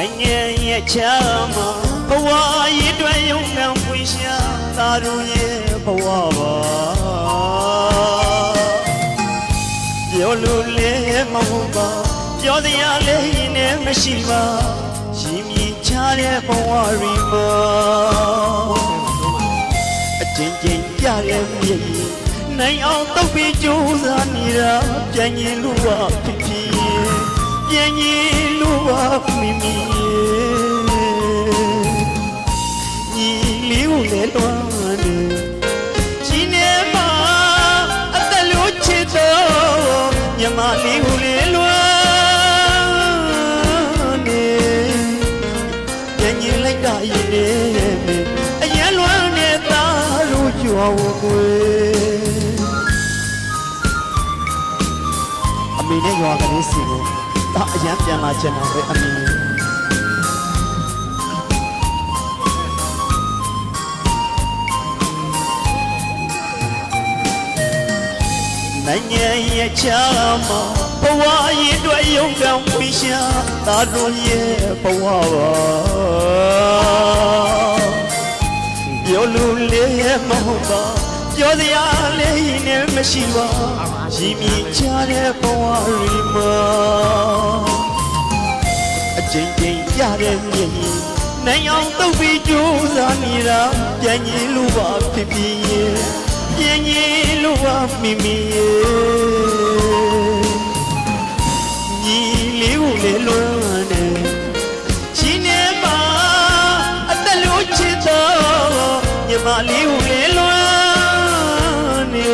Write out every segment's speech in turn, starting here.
နိုင်ငံရဲ့ချမ်းသာဘဝရည်တွင်ယုံကံပွင့်ရှာသာတို့ရဲ့ဘဝပါပြောလို့လည်းမဟုတ်ပါပြောစရာလည်းနဲ့မရှိပါရှင်မြင်ချတဲ့ဘဝရီမှာအချင်းချင်းကြတဲ့မြေနိုင်အောင်တော့ပြီးကြိုးစားနေတာပြန်ရင်လို့ပါဖြစ်ဖြစ်ပြန်ရင်လို့ပါမိမိညီလေးကိုလည်းလွမ်းနေရှင်နေမှာအသက်လို့ချစ်တော့ညီမလေးကိုလည်းလွမ်းနေပြန်ရင်လိုက်တာရည်နေအရင်လွမ်းနေတာလို့ကြွားကိုအမေနဲ့ရွာကလေးစီကိုဒါအရန်ပြန်လာချင်တာပဲအမေနိုင်ငံရဲ့ချမ်းသာဘဝရည်တွင်ယုံကံဝိရှာသာတို့ရဲ့ဘဝပါပြောလို့လည်းမဟုတ်ပါပြောစရာလည်းနဲ့မရှိပါရှင်မြင်ချတဲ့ဘဝရီမှာအချင်းချင်းကြတဲ့မြေနိုင်အောင်တုတ်ပြီးကြိုးစားနေတာပြန်ရင်လို့ပါဖြစ်ဖြစ်ပြန်ရင်လို့ပါမိမိညီလေးကိုလည်းလွမ်းနေရှင်နေပါအသက်လို့ချစ်တော့ညီမလေးကိုလည်းလွမ်းနေ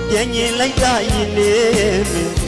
ပြန်ရင်လိုက်တာရင်လေး